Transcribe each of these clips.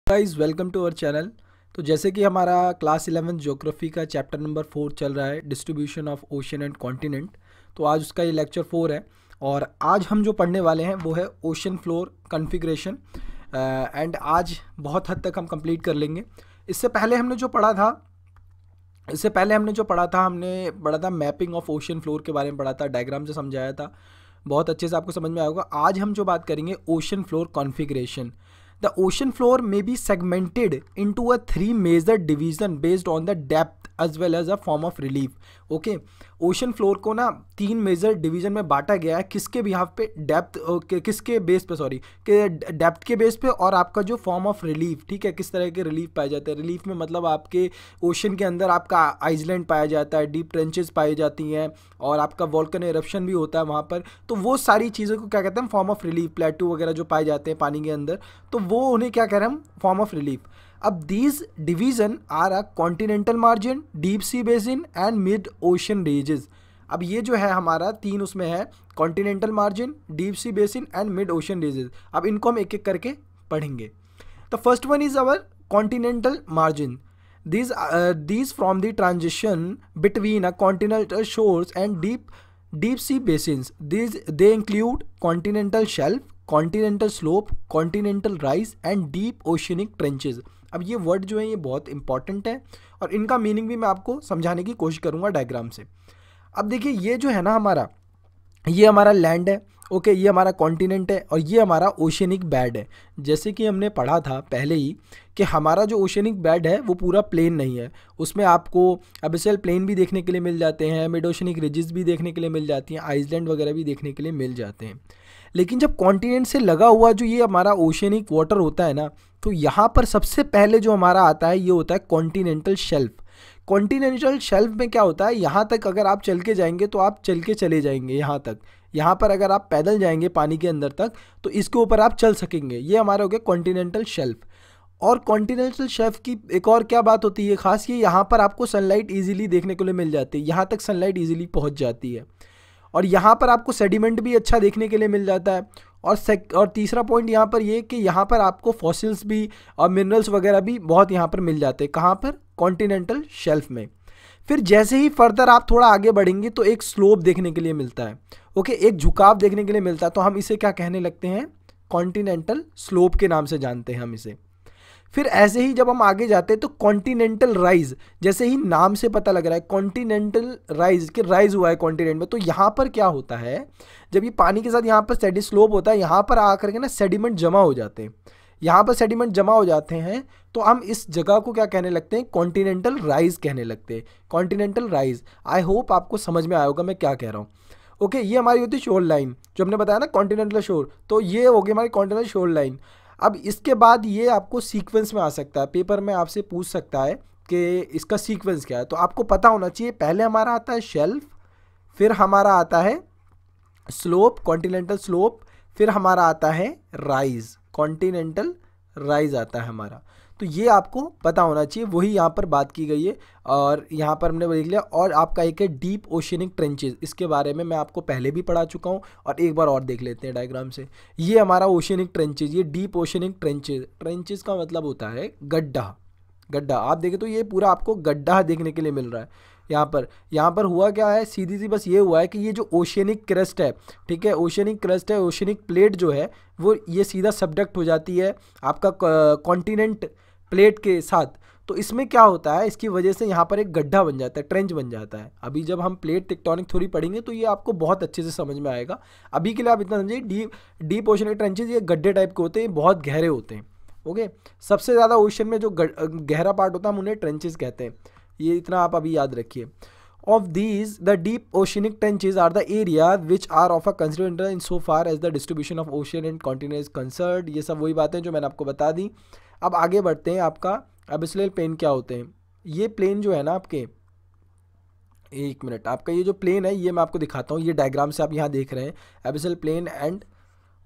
Guys welcome to our channel. तो जैसे कि हमारा क्लास 11 ज्योग्राफी का चैप्टर नंबर 4 चल रहा है, distribution of ocean and continent. तो आज उसका ये लेक्चर 4 है और आज हम जो पढ़ने वाले हैं वो है ओशन फ्लोर कॉन्फ़िगरेशन एंड आज बहुत हद तक हम कंप्लीट कर लेंगे। इससे पहले हमने जो पढ़ा था हमने पढ़ा था मैपिंग ऑफ ओशन फ्लोर के बारे में पढ़ा था, डायग्राम से समझाया था, बहुत अच्छे से आपको समझ में आया होगा। आज हम जो बात करेंगे ocean floor configuration. The ocean floor may be segmented into a 3 major division based on the depth as well as a form of relief. Okay, ocean floor को ना 3 मेजर डिवीजन में बांटा गया है, किसके बिहाफ पे, डेप्थ किसके base पे, सॉरी के डेप्थ के बेस पे, और आपका जो फॉर्म ऑफ रिलीफ, ठीक है, किस तरह के रिलीफ पाए जाते हैं। रिलीफ में मतलब आपके ओशन के अंदर आपका आइसलैंड पाया जाता है, डीप ट्रेंचेस पाई जाती हैं और आपका वोल्केनो इरप्शन भी होता है वहाँ पर। तो वो सारी चीज़ों को क्या कहते हैं, फॉर्म ऑफ रिलीफ। प्लेटू वगैरह जो पाए जाते हैं पानी के अंदर, तो वो उन्हें क्या कह रहे हैं हम, फॉर्म ऑफ रिलीफ। अब these division are a continental margin, deep sea basin and mid ocean ranges. अब ये जो है हमारा 3 उसमें है, continental margin, deep sea basin and mid ocean ranges. अब इनको हम एक एक करके पढ़ेंगे। The first one is our continental margin. These from the transition between a continental shores and deep sea basins. They include continental shelf, continental slope, continental rise and deep oceanic trenches. अब ये word जो है ये बहुत important है और इनका meaning भी मैं आपको समझाने की कोशिश करूँगा डायग्राम से। अब देखिए ये जो है ना ये हमारा लैंड है, ओके, ये हमारा कॉन्टिनेंट है और ये हमारा ओशनिक बेड है। जैसे कि हमने पढ़ा था पहले ही कि हमारा जो ओशनिक बेड है वो पूरा प्लेन नहीं है, उसमें आपको अबिसल प्लेन भी देखने के लिए मिल जाते हैं, मिड ओशनिक रिजेस भी देखने के लिए मिल जाती हैं, आइसलैंड वगैरह भी देखने के लिए मिल जाते हैं। लेकिन जब कॉन्टिनेंट से लगा हुआ जो ये हमारा ओशनिक वाटर होता है ना, तो यहाँ पर सबसे पहले जो हमारा आता है ये होता है कॉन्टिनेंटल शेल्फ। कॉन्टिनेंटल शेल्फ में क्या होता है, यहाँ तक अगर आप चल के जाएंगे तो आप चल के चले जाएंगे यहाँ तक, यहाँ पर अगर आप पैदल जाएंगे पानी के अंदर तक तो इसके ऊपर आप चल सकेंगे। ये हमारा हो गया कॉन्टिनेंटल शेल्फ। और कॉन्टिनेंटल शेल्फ की एक और क्या बात होती है खास, ये यहाँ पर आपको सनलाइट ईजिली देखने को मिल जाती है, यहाँ तक सनलाइट ईजिली पहुँच जाती है और यहाँ पर आपको सेडिमेंट भी अच्छा देखने के लिए मिल जाता है। और तीसरा पॉइंट यहाँ पर ये कि यहाँ पर आपको फॉसिल्स भी और मिनरल्स वगैरह भी बहुत यहाँ पर मिल जाते हैं। कहाँ पर, कॉन्टिनेंटल शेल्फ में। फिर जैसे ही फर्दर आप थोड़ा आगे बढ़ेंगे तो एक स्लोप देखने के लिए मिलता है, ओके, एक झुकाव देखने के लिए मिलता है, तो हम इसे क्या कहने लगते हैं, कॉन्टिनेंटल स्लोप के नाम से जानते हैं हम इसे। फिर ऐसे ही जब हम आगे जाते हैं तो कॉन्टिनेंटल राइज, जैसे ही नाम से पता लग रहा है कॉन्टिनेंटल राइज कि राइज हुआ है कॉन्टिनेंट में, तो यहाँ पर क्या होता है, जब ये पानी के साथ यहाँ पर स्टेडी स्लोप होता है, यहाँ पर आकर के ना सेडिमेंट जमा हो जाते हैं, यहाँ पर सेडिमेंट जमा हो जाते हैं, तो हम इस जगह को क्या कहने लगते हैं, कॉन्टिनेंटल राइज कहने लगते हैं, कॉन्टिनेंटल राइज। आई होप आपको समझ में आया होगा मैं क्या कह रहा हूँ। ओके, ये हमारी होती है शोर लाइन, जो हमने बताया ना कॉन्टिनेंटल शोर, तो ये हो गई हमारी कॉन्टिनेंटल शोर लाइन। अब इसके बाद ये आपको सीक्वेंस में आ सकता है, पेपर में आपसे पूछ सकता है कि इसका सीक्वेंस क्या है, तो आपको पता होना चाहिए। पहले हमारा आता है शेल्फ, फिर हमारा आता है स्लोप, कॉन्टिनेंटल स्लोप, फिर हमारा आता है राइज, कॉन्टिनेंटल राइज आता है हमारा। तो ये आपको पता होना चाहिए, वही यहाँ पर बात की गई है और यहाँ पर हमने देख लिया। और आपका एक है डीप ओशनिक ट्रेंचेस, इसके बारे में मैं आपको पहले भी पढ़ा चुका हूँ और एक बार और देख लेते हैं डायग्राम से। ये हमारा ओशनिक ट्रेंचेस, ये डीप ओशनिक ट्रेंचेस। ट्रेंचेस का मतलब होता है गड्ढा, गड्ढा। आप देखें तो ये पूरा आपको गड्ढा देखने के लिए मिल रहा है। यहाँ पर हुआ क्या है, सीधी सी बस ये हुआ है कि ये जो ओशनिक क्रस्ट है, ठीक है, ओशनिक क्रस्ट है, ओशनिक प्लेट जो है वो ये सीधा सबडक्ट हो जाती है आपका कॉन्टिनेंट प्लेट के साथ। तो इसमें क्या होता है, इसकी वजह से यहाँ पर एक गड्ढा बन जाता है, ट्रेंच बन जाता है। अभी जब हम प्लेट टेक्टोनिक थ्योरी पढ़ेंगे तो ये आपको बहुत अच्छे से समझ में आएगा। अभी के लिए आप इतना समझिए, डीप ओशनिक ट्रेंचेस ये गड्ढे टाइप के होते हैं, बहुत गहरे होते हैं, ओके। सबसे ज़्यादा ओशन में जो गहरा पार्ट होता है हम उन्हें ट्रेंचेस कहते हैं, ये इतना आप अभी याद रखिए। Of these, the deep oceanic trenches are the areas which are of a considerable interest in so far as the distribution of ocean and continent is concerned। ये सब वही बातें जो मैंने आपको बता दी। अब आगे बढ़ते हैं। आपका एबिसियल प्लेन क्या होते हैं, ये प्लेन जो है ना आपके, एक मिनट, आपका ये जो प्लेन है ये मैं आपको दिखाता हूँ। ये डायग्राम से आप यहाँ देख रहे हैं एबिसियल प्लेन एंड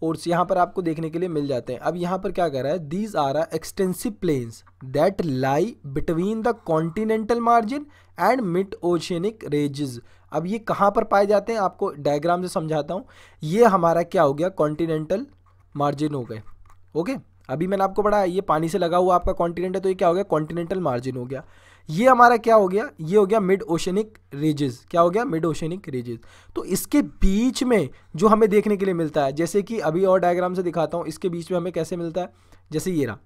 ओर्स यहाँ पर आपको देखने के लिए मिल जाते हैं। अब यहाँ पर क्या कर रहा है, these are extensive plains that lie between the continental margin and mid oceanic ranges. अब ये कहाँ पर पाए जाते हैं, आपको डायग्राम से समझाता हूँ। ये हमारा क्या हो गया, कॉन्टिनेंटल मार्जिन हो गए, ओके। अभी मैंने आपको पढ़ाया ये पानी से लगा हुआ आपका कॉन्टिनेंट है, तो ये क्या हो गया, कॉन्टिनेंटल मार्जिन हो गया। ये हमारा क्या हो गया, ये हो गया मिड ओशनिक रीजेस। क्या हो गया, मिड ओशनिक रीजेस। तो इसके बीच में जो हमें देखने के लिए मिलता है, जैसे कि अभी और डायग्राम से दिखाता हूँ, इसके बीच में हमें कैसे मिलता है, जैसे ये रहा।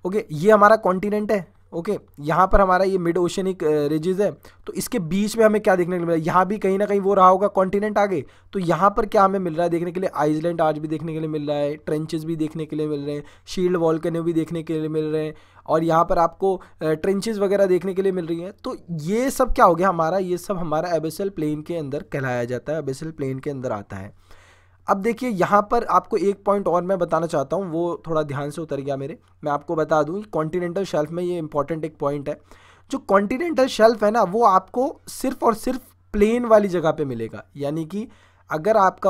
ओके, ये हमारा कॉन्टिनेंट है। ओके, यहाँ पर हमारा ये मिड ओशनिक रीजेस है। तो इसके बीच में हमें क्या देखने को मिल रहा है, यहाँ भी कहीं ना कहीं वो रहा होगा कॉन्टिनेंट आगे। तो यहाँ पर क्या हमें मिल रहा है देखने के लिए, आइसलैंड आज भी देखने के लिए मिल रहा है, ट्रेंचेस भी देखने के लिए मिल रहे हैं, शील्ड वॉल्केनो भी देखने के लिए मिल रहे हैं, और यहाँ पर आपको ट्रेंचेस वगैरह देखने के लिए मिल रही हैं। तो ये सब क्या हो गया हमारा, ये सब हमारा एबिसल प्लेन के अंदर कहलाया जाता है, एबिसल प्लेन के अंदर आता है। अब देखिए यहाँ पर आपको एक पॉइंट और मैं बताना चाहता हूँ, वो थोड़ा ध्यान से उतर गया मेरे। मैं आपको बता दूँ कॉन्टिनेंटल शेल्फ में ये इंपॉर्टेंट एक पॉइंट है। जो कॉन्टिनेंटल शेल्फ है ना, वो आपको सिर्फ और सिर्फ प्लेन वाली जगह पे मिलेगा। यानी कि अगर आपका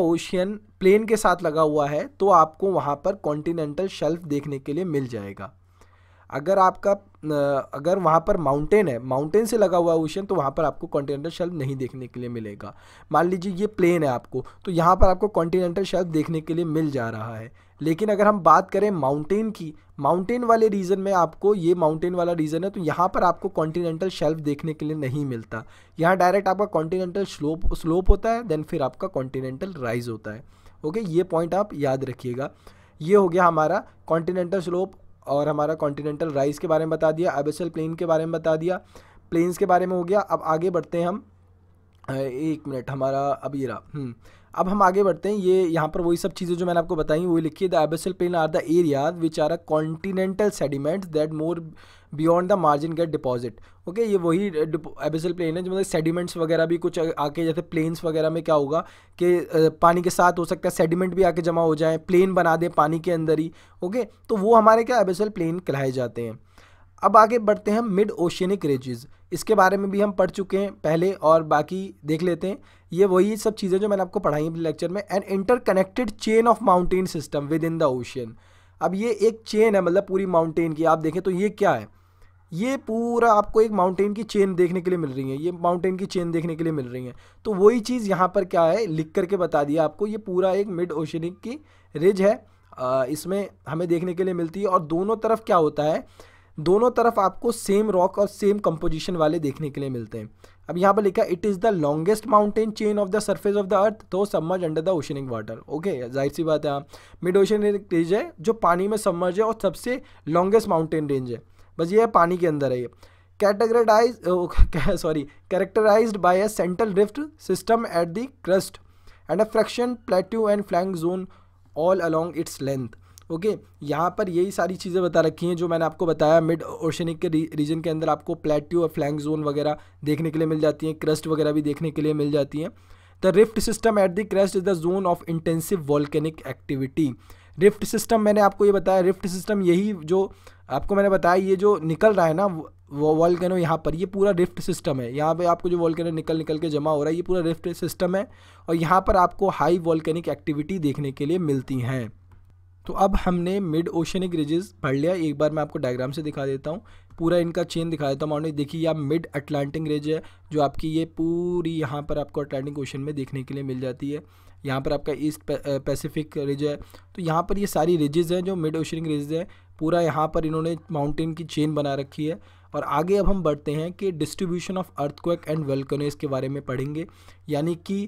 ओशियन प्लेन के साथ लगा हुआ है तो आपको वहाँ पर कॉन्टिनेंटल शेल्फ देखने के लिए मिल जाएगा। अगर वहाँ पर माउंटेन है, माउंटेन से लगा हुआ ओशन, तो वहाँ पर आपको कॉन्टिनेंटल शेल्फ नहीं देखने के लिए मिलेगा। मान लीजिए ये प्लेन है आपको, तो यहाँ पर आपको कॉन्टिनेंटल शेल्फ देखने के लिए मिल जा रहा है। लेकिन अगर हम बात करें माउंटेन की, माउंटेन वाले रीजन में आपको, ये माउंटेन वाला रीजन है, तो यहाँ पर आपको कॉन्टिनेंटल शेल्फ देखने के लिए नहीं मिलता। यहाँ डायरेक्ट आपका कॉन्टिनेंटल स्लोप होता है, देन फिर आपका कॉन्टिनेंटल राइज होता है। ओके, ये पॉइंट आप याद रखिएगा। ये हो गया हमारा कॉन्टिनेंटल स्लोप और हमारा कॉन्टिनेंटल राइज के बारे में बता दिया, एबिसल प्लेन के बारे में बता दिया, प्लेन्स के बारे में हो गया। अब आगे बढ़ते हैं हम, एक मिनट, हमारा अब ये रहा। अब हम आगे बढ़ते हैं। ये यहाँ पर वही सब चीज़ें जो मैंने आपको बताई वही लिखिए। The abyssal plain are the areas which are a continental sediments that more beyond the margin get deposit. Okay, ये वही एबिसल प्लेन है जो मतलब सेडिमेंट्स वगैरह भी कुछ आके, जैसे प्लेन्स वगैरह में क्या होगा कि पानी के साथ हो सकता है सेडिमेंट भी आके जमा हो जाए, प्लेन बना दे पानी के अंदर ही। ओके, तो वो हमारे क्या एबिसल प्लेन कहलाए जाते हैं। अब आगे बढ़ते हैं मिड ओशियनिक रिजेस। इसके बारे में भी हम पढ़ चुके हैं पहले, और बाकी देख लेते हैं। ये वही सब चीज़ें जो मैंने आपको पढ़ाई लेक्चर में। An interconnected chain of mountain system within the ocean. अब ये एक चेन है, मतलब पूरी माउंटेन की। आप देखें तो ये क्या है, ये पूरा आपको एक माउंटेन की चेन देखने के लिए मिल रही है, ये माउंटेन की चेन देखने के लिए मिल रही है। तो वही चीज़ यहाँ पर क्या है, लिख करके बता दिया आपको। ये पूरा एक मिड ओशियनिक की रिज है, इसमें हमें देखने के लिए मिलती है। और दोनों तरफ क्या होता है, दोनों तरफ आपको सेम रॉक और सेम कंपोजिशन वाले देखने के लिए मिलते हैं। अब यहाँ पर लिखा it is the longest mountain chain of the surface of the earth, तो submerge under the oceanic water. Okay, जाहिर सी बात है, हाँ, मिड ओशियनिक रेंज है जो पानी में सबमर्ज है और सबसे लॉन्गेस्ट माउंटेन रेंज है। बस ये है, पानी के अंदर है ये। Characterized by a central rift system at the crust and a fraction plateau and flank zone all along its length. Okay, यहाँ पर यही सारी चीज़ें बता रखी हैं जो मैंने आपको बताया। मिड ओशनिक के रीजन के अंदर आपको प्लेट्यू और फ्लैंक जोन वगैरह देखने के लिए मिल जाती हैं, क्रस्ट वगैरह भी देखने के लिए मिल जाती हैं। The rift system at the crust is the zone of intensive volcanic activity. Rift system मैंने आपको ये बताया, रिफ्ट सिस्टम यही जो आपको मैंने बताया, ये जो निकल रहा है ना वो वॉल्केनो, यहाँ पर ये पूरा रिफ्ट सिस्टम है। यहाँ पे आपको जो वॉल्केनो निकल के जमा हो रहा है, ये पूरा रिफ्ट सिस्टम है, और यहाँ पर आपको हाई वॉल्केनिक एक्टिविटी देखने के लिए मिलती हैं। तो अब हमने मिड ओशनिक रिजेस पढ़ लिया। एक बार मैं आपको डायग्राम से दिखा देता हूँ, पूरा इनका चेन दिखा देता हूँ। माउंटेन देखिए, यह मिड अटलांटिक रिज है जो आपकी ये पूरी यहाँ पर आपको अटलांटिक ओशन में देखने के लिए मिल जाती है। यहाँ पर आपका ईस्ट पैसिफिक रिज है। तो यहाँ पर ये सारी रिजेस हैं जो मिड ओशनिक रिज है, पूरा यहाँ पर इन्होंने माउंटेन की चेन बना रखी है। और आगे अब हम बढ़ते हैं कि distribution of earthquake and volcanoes के बारे में पढ़ेंगे, यानी कि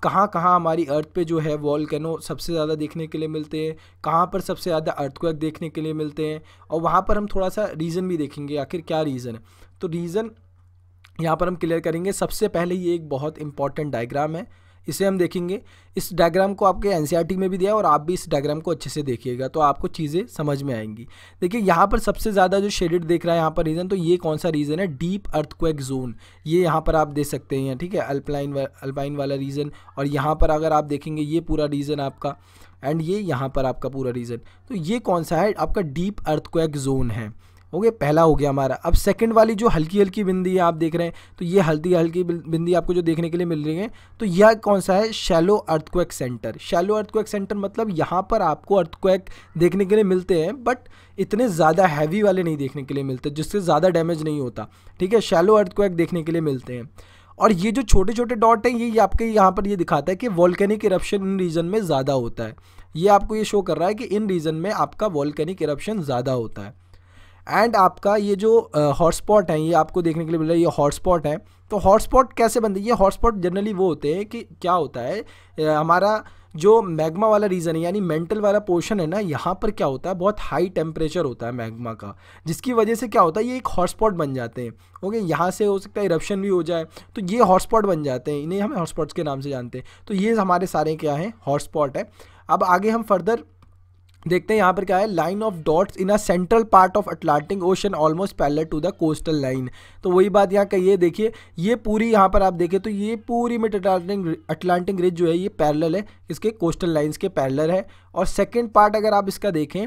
कहाँ हमारी अर्थ पे जो है वोल्केनो सबसे ज़्यादा देखने के लिए मिलते हैं, कहाँ पर सबसे ज़्यादा अर्थक्वेक देखने के लिए मिलते हैं, और वहाँ पर हम थोड़ा सा रीज़न भी देखेंगे आखिर क्या रीज़न है। तो रीज़न यहाँ पर हम क्लियर करेंगे। सबसे पहले ये एक बहुत इंपॉर्टेंट डायग्राम है, इसे हम देखेंगे। इस डायग्राम को आपके एनसीईआरटी में भी दिया है, और आप भी इस डायग्राम को अच्छे से देखिएगा तो आपको चीज़ें समझ में आएंगी। देखिए यहाँ पर सबसे ज़्यादा जो शेडेड देख रहा है यहाँ पर रीजन, तो ये कौन सा रीजन है, डीप अर्थक्वेक जोन। ये यहाँ पर आप देख सकते हैं, ठीक है, अल्पाइन वाला रीजन। और यहाँ पर अगर आप देखेंगे ये पूरा रीजन आपका, एंड ये यहाँ पर आपका पूरा रीजन, तो ये कौन सा है, आपका डीप अर्थक्वेक जोन है। ओके, पहला हो गया हमारा। अब सेकंड वाली जो हल्की हल्की बिंदी है आप देख रहे हैं, तो ये हल्की हल्की बिंदी आपको जो देखने के लिए मिल रही है, तो यह कौन सा है, shallow earthquake centre. Shallow earthquake centre मतलब यहाँ पर आपको अर्थक्वेक देखने के लिए मिलते हैं, बट इतने ज़्यादा हैवी वाले नहीं देखने के लिए मिलते, जिससे ज़्यादा डैमेज नहीं होता, ठीक है। शैलो अर्थक्वेक देखने के लिए मिलते हैं। और ये जो छोटे छोटे डॉट हैं, ये आपके यहाँ पर ये दिखाता है कि वॉल्केनिक इरप्शन इन रीजन में ज़्यादा होता है। ये आपको ये शो कर रहा है कि इन रीजन में आपका वॉल्केनिक इरप्शन ज़्यादा होता है। एंड आपका ये जो हॉटस्पॉट है, ये आपको देखने के लिए मिल रहा है, ये हॉटस्पॉट है। तो हॉटस्पॉट कैसे बनते हैं? ये हॉटस्पॉट जनरली वो होते हैं कि क्या होता है, हमारा जो मैग्मा वाला रीजन है यानी मेंटल वाला पोर्शन है ना, यहाँ पर क्या होता है, बहुत हाई टेम्परेचर होता है मैग्मा का, जिसकी वजह से क्या होता है, ये एक हॉटस्पॉट बन जाते हैं। ओके, यहाँ से हो सकता है इरप्शन भी हो जाए, तो ये हॉटस्पॉट बन जाते हैं, इन्हें हम हॉटस्पॉट्स के नाम से जानते हैं। तो ये हमारे सारे क्या हैं, हॉटस्पॉट है। अब आगे हम फर्दर देखते हैं यहाँ पर क्या है, line of dots in a central part of Atlantic ocean almost parallel to the coastal line. तो वही बात यहाँ कही है, देखिए ये पूरी यहाँ पर आप देखें तो ये पूरी मिड अटलांटिक रिज जो है ये पैरेलल है, इसके कोस्टल लाइंस के पैरेलल है। और सेकेंड पार्ट अगर आप इसका देखें,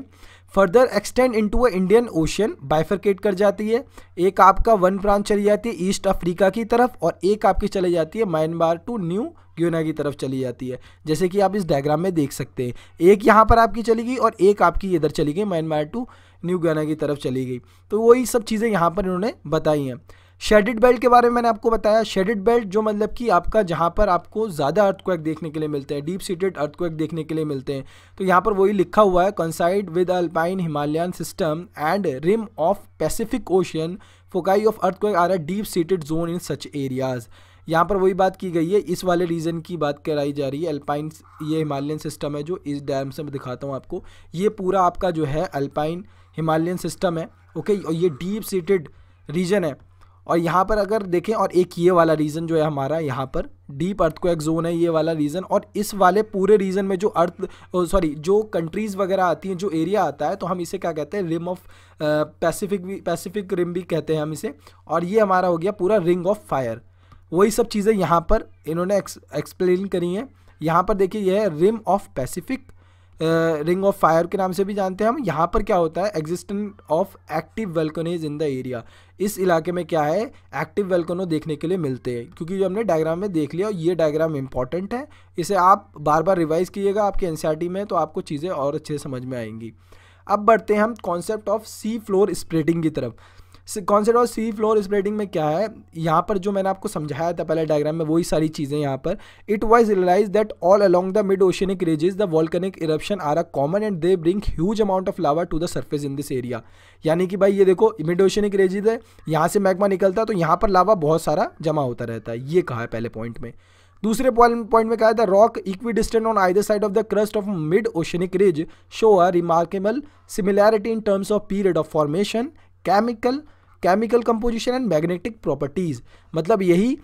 further extend into a Indian ocean, bifurcate कर जाती है। एक आपका वन ब्रांच चली जाती है ईस्ट अफ्रीका की तरफ, और एक आपकी चली जाती है म्यांमार टू न्यू गिनिया की तरफ चली जाती है, जैसे कि आप इस डायग्राम में देख सकते हैं। एक यहाँ पर आपकी चली गई और एक आपकी इधर चली गई, म्यांमार टू न्यू गिनिया की तरफ चली गई। तो वही सब चीज़ें यहाँ पर इन्होंने बताई हैं। शेडेड बेल्ट के बारे में मैंने आपको बताया। शेडेड बेल्ट जो मतलब कि आपका जहाँ पर आपको ज़्यादा अर्थक्वेक देखने के लिए मिलते हैं, डीप सीटेड अर्थक्वेक देखने के लिए मिलते हैं। तो यहाँ पर वही लिखा हुआ है, coincide with Alpine Himalayan system and rim of Pacific ocean, foci of earthquake are a deep seated zone in such areas. यहाँ पर वही बात की गई है, इस वाले रीजन की बात कराई जा रही है। अल्पाइन, ये हिमालयन सिस्टम है जो इस डैम से मैं दिखाता हूँ आपको, ये पूरा आपका जो है अल्पाइन हिमालयन सिस्टम है। ओके, और ये डीप सीटेड रीजन है। और यहाँ पर अगर देखें, और एक ये वाला रीजन जो है हमारा, यहाँ पर डीप अर्थक्वेक जोन है ये वाला रीजन। और इस वाले पूरे रीजन में जो जो कंट्रीज़ वगैरह आती हैं, जो एरिया आता है, तो हम इसे क्या कहते हैं, रिम ऑफ पैसिफिक रिम भी कहते हैं हम इसे। और ये हमारा हो गया पूरा रिंग ऑफ फायर। वही सब चीज़ें यहाँ पर इन्होंने एक्सप्लेन करी हैं। यहाँ पर देखिए, यह है rim of Pacific, ring of fire के नाम से भी जानते हैं हम। यहाँ पर क्या होता है, existence of active volcanoes in the area. इस इलाके में क्या है, एक्टिव वल्कनो देखने के लिए मिलते हैं, क्योंकि जो हमने डायग्राम में देख लिया, ये डायग्राम इंपॉर्टेंट है, इसे आप बार बार रिवाइज कीजिएगा आपके एनसीईआरटी में, तो आपको चीज़ें और अच्छे से समझ में आएंगी। अब बढ़ते हैं हम concept of C floor spreading की तरफ। Concept of C floor spreading में क्या है, यहाँ पर जो मैंने आपको समझाया था पहले डायग्राम में, वही सारी चीज़ें यहाँ पर। It was realize that all along the mid oceanic ridges the volcanic eruption are a common and they bring huge amount of lava to the surface in this area. यानी कि भाई ये देखो, मिड ओशियनिक रीजेस है, यहाँ से magma निकलता है, तो यहाँ पर लावा बहुत सारा जमा होता रहता है, ये कहा है पहले पॉइंट में। दूसरे पॉइंट में कहा है, the rock equidistant on either side of the crust of mid oceanic ridge show a remarkable similarity in terms of period of formation, chemical composition and magnetic properties. मतलब यही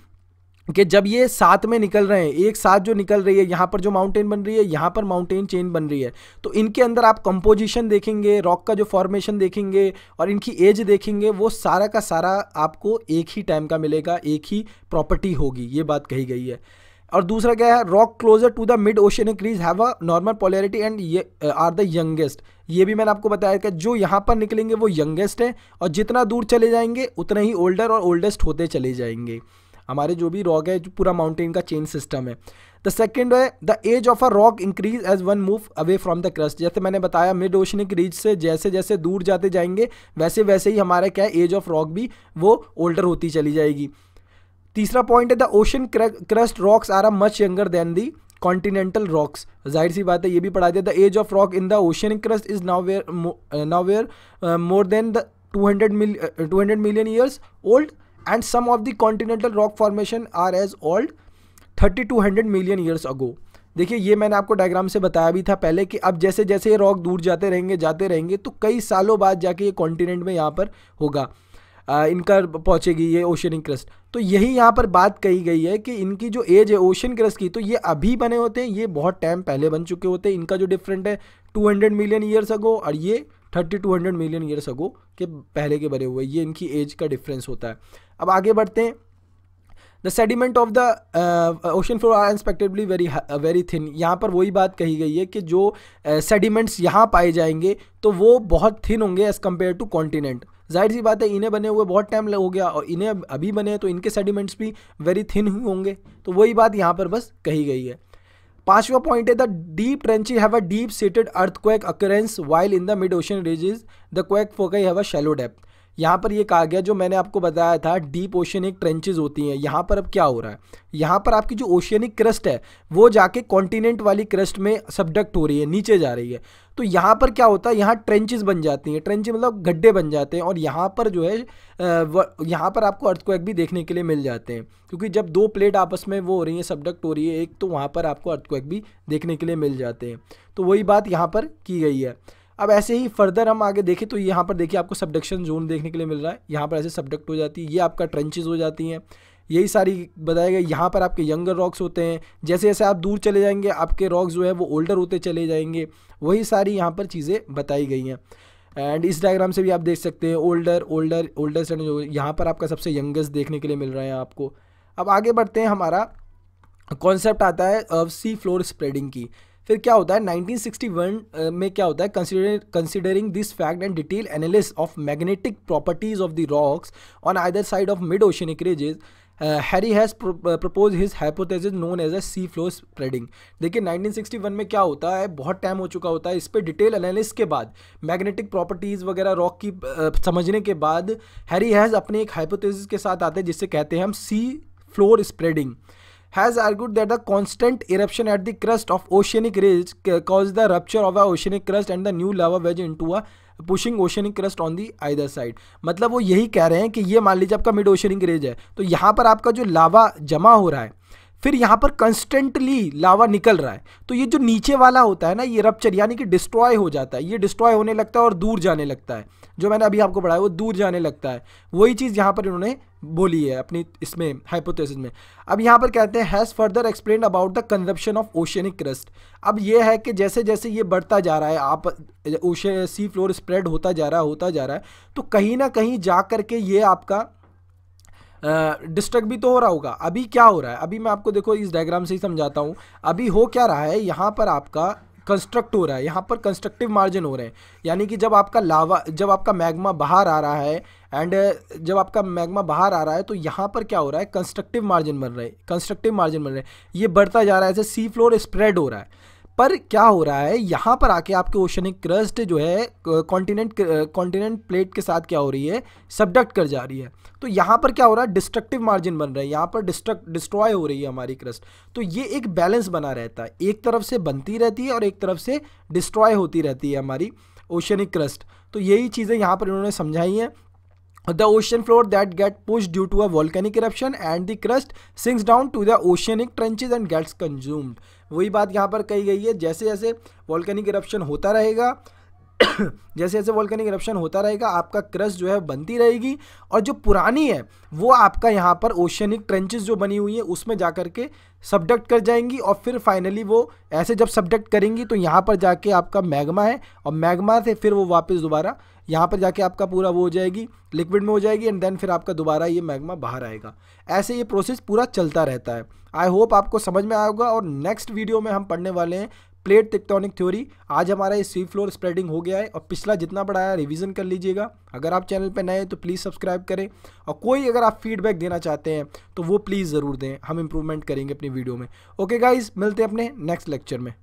कि जब ये साथ में निकल रहे हैं, एक साथ जो निकल रही है, यहाँ पर जो माउंटेन बन रही है, यहाँ पर माउंटेन चेन बन रही है, तो इनके अंदर आप कंपोजिशन देखेंगे, रॉक का जो फॉर्मेशन देखेंगे और इनकी एज देखेंगे, वो सारा का सारा आपको एक ही टाइम का मिलेगा, एक ही प्रॉपर्टी होगी, ये बात कही गई है। और दूसरा क्या है, rock closer to the mid oceanic ridge have a normal polarity and ये आर द यंगेस्ट। ये भी मैंने आपको बताया कि जो यहाँ पर निकलेंगे वो यंगेस्ट है, और जितना दूर चले जाएंगे उतना ही ओल्डर और ओल्डेस्ट होते चले जाएंगे। हमारे जो भी रॉक है, जो पूरा माउंटेन का चेन सिस्टम है। द सेकेंड है, the age of a rock increase as one move away from the crust. जैसे मैंने बताया, मिड ओशियनिक रीज से जैसे जैसे दूर जाते जाएंगे, वैसे वैसे ही हमारा क्या है, एज ऑफ रॉक भी वो ओल्डर होती चली जाएगी। तीसरा पॉइंट है, the ocean crust rocks are a much younger than the continental rocks. जाहिर सी बात है, ये भी पढ़ा दिया। The age of rock in the oceanic crust is nowhere more than the 200 million years old and some of the continental rock formation are as old 30 to 100 million years ago. देखिए, ये मैंने आपको डायग्राम से बताया भी था पहले कि अब जैसे जैसे ये रॉक दूर जाते रहेंगे, तो कई सालों बाद जाके ये कॉन्टिनेंट में यहाँ पर होगा, इनका पहुँचेगी ये ओशियनिक क्रस्ट। तो यही यहाँ पर बात कही गई है कि इनकी जो एज है ओशन क्रस्ट की, तो ये अभी बने होते हैं, ये बहुत टाइम पहले बन चुके होते हैं। इनका जो डिफरेंट है 200 मिलियन ईयर्स अगो, और ये 30 to 100 मिलियन ईयर्स अगो के पहले के बने हुए, ये इनकी एज का डिफरेंस होता है। अब आगे बढ़ते हैं। The sediment of the ocean floor are unexpectedly very thin. यहाँ पर वही बात कही गई है कि जो सेडिमेंट्स यहाँ पाए जाएंगे तो वो बहुत थिन होंगे एज़ कम्पेयर टू कॉन्टिनेंट। जाहिर सी बात है, इन्हें बने हुए बहुत टाइम हो गया और इन्हें अभी बने हैं, तो इनके सेडिमेंट्स भी वेरी थिन ही होंगे। तो वही बात यहाँ पर बस कही गई है। पांचवा पॉइंट है, the deep trenches have a deep seated earthquake occurrence while in the mid ocean ridges the quake foci have a shallow depth. यहाँ पर ये कहा गया, जो मैंने आपको बताया था डीप ओशियनिक ट्रेंचेस होती हैं, यहाँ पर अब क्या हो रहा है, यहाँ पर आपकी जो ओशियनिक क्रस्ट है वो जाके कॉन्टिनेंट वाली क्रस्ट में सबडक्ट हो रही है, नीचे जा रही है। तो यहाँ पर क्या होता है, यहाँ ट्रेंचेस बन जाती हैं, ट्रेंचेस मतलब गड्ढे बन जाते हैं, और यहाँ पर जो है यहाँ पर आपको अर्थक्वेक भी देखने के लिए मिल जाते हैं, क्योंकि जब दो प्लेट आपस में वो हो रही है, सबडक्ट हो रही है एक, तो वहाँ पर आपको अर्थक्वेक भी देखने के लिए मिल जाते हैं। तो वही बात यहाँ पर की गई है। अब ऐसे ही फर्दर हम आगे देखें तो यहाँ पर देखिए आपको सबडक्शन जोन देखने के लिए मिल रहा है, यहाँ पर ऐसे सबडक्ट हो जाती है, ये आपका ट्रेंचेस हो जाती हैं, यही सारी बताया गया। यहाँ पर आपके यंगर रॉक्स होते हैं, जैसे जैसे आप दूर चले जाएंगे आपके रॉक्स जो है वो ओल्डर होते चले जाएंगे, वही सारी यहाँ पर चीज़ें बताई गई हैं। एंड इस डायग्राम से भी आप देख सकते हैं ओल्डर से जो यहाँ पर आपका सबसे यंगेस्ट देखने के लिए मिल रहा है आपको। अब आगे बढ़ते हैं, हमारा कॉन्सेप्ट आता है सी फ्लोर स्प्रेडिंग की। फिर क्या होता है 1961 में क्या होता है, considering this fact and detail analysis of magnetic properties of the rocks on either side of mid oceanic ridges, Harry has propose his hypothesis known as a sea floor spreading. देखिए 1961 में क्या होता है, बहुत टाइम हो चुका होता है, इस पर डिटेल एनालिसिस के बाद, मैग्नेटिक प्रॉपर्टीज़ वगैरह रॉक की समझने के बाद हैरी हैज़ अपने एक हाइपोथेसिस के साथ आते हैं जिससे कहते हैं हम सी floor spreading. Has argued that the constant eruption at the crust of oceanic ridge caused the rupture of the oceanic crust and the new lava wedge into a pushing oceanic crust on the either side। मतलब वो यही कह रहे हैं कि ये मान लीजिए आपका मिड ओशियनिक रिज है, तो यहाँ पर आपका जो लावा जमा हो रहा है, फिर यहाँ पर कंस्टेंटली लावा निकल रहा है, तो ये जो नीचे वाला होता है ना, ये रप्चर यानी कि डिस्ट्रॉय हो जाता है, ये डिस्ट्रॉय होने लगता है और दूर जाने लगता है, जो मैंने अभी आपको पढ़ाया वो दूर जाने लगता है। वही चीज़ यहाँ पर इन्होंने बोली है अपनी इसमें हाइपोथेसिस में। अब यहाँ पर कहते हैं has further explained about the consumption of oceanic crust. अब ये है कि जैसे जैसे ये बढ़ता जा रहा है, आप सी फ्लोर स्प्रेड होता जा रहा है, तो कहीं ना कहीं जा करके ये आपका डिस्ट्रक्ट भी तो हो रहा होगा। अभी क्या हो रहा है, अभी मैं आपको देखो इस डायग्राम से ही समझाता हूँ। अभी हो क्या रहा है, यहाँ पर आपका कंस्ट्रक्ट हो रहा है, यहाँ पर कंस्ट्रक्टिव मार्जिन हो रहे हैं, यानी कि जब आपका मैग्मा बाहर आ रहा है, एंड जब आपका मैग्मा बाहर आ रहा है तो यहाँ पर क्या हो रहा है, कंस्ट्रक्टिव मार्जिन बन रहे हैं, ये बढ़ता जा रहा है, ऐसे सी फ्लोर स्प्रेड हो रहा है। पर क्या हो रहा है, यहाँ पर आके आपके ओशनिक क्रस्ट जो है कॉन्टिनेंट प्लेट के साथ क्या हो रही है, सबडक्ट कर जा रही है। तो यहाँ पर क्या हो रहा है, डिस्ट्रक्टिव मार्जिन बन रहा है, यहाँ पर डिस्ट्रॉय हो रही है हमारी क्रस्ट। तो ये एक बैलेंस बना रहता है, एक तरफ से बनती रहती है और एक तरफ से डिस्ट्रॉय होती रहती है हमारी ओशनिक क्रस्ट। तो यही चीज़ें यहाँ पर इन्होंने समझाई हैं। The ocean floor that get pushed due to a volcanic eruption and the crust sinks down to the oceanic trenches and gets consumed। वही बात यहाँ पर कही गई है, जैसे जैसे वॉल्केनिक इरप्शन होता रहेगा आपका क्रस्ट जो है बनती रहेगी, और जो पुरानी है वो आपका यहाँ पर ओशियनिक ट्रेंचेस जो बनी हुई है उसमें जा कर के सबडक्ट कर जाएंगी, और फिर फाइनली वो ऐसे जब सबडक्ट करेंगी तो यहाँ पर जाके आपका मैग्मा है, और मैग्मा से फिर वो वापस दोबारा यहाँ पर जाके आपका पूरा वो हो जाएगी, लिक्विड में हो जाएगी, एंड देन फिर आपका दोबारा ये मैग्मा बाहर आएगा। ऐसे ये प्रोसेस पूरा चलता रहता है। आई होप आपको समझ में आएगा, और नेक्स्ट वीडियो में हम पढ़ने वाले हैं प्लेट टेक्टोनिक थ्योरी। आज हमारा ये सी फ्लोर स्प्रेडिंग हो गया है, और पिछला जितना पढ़ाया रिवीजन कर लीजिएगा। अगर आप चैनल पर नए हैं तो प्लीज़ सब्सक्राइब करें, और कोई अगर आप फीडबैक देना चाहते हैं तो वो प्लीज़ ज़रूर दें, हम इंप्रूवमेंट करेंगे अपनी वीडियो में। ओके गाइज, मिलते हैं अपने नेक्स्ट लेक्चर में।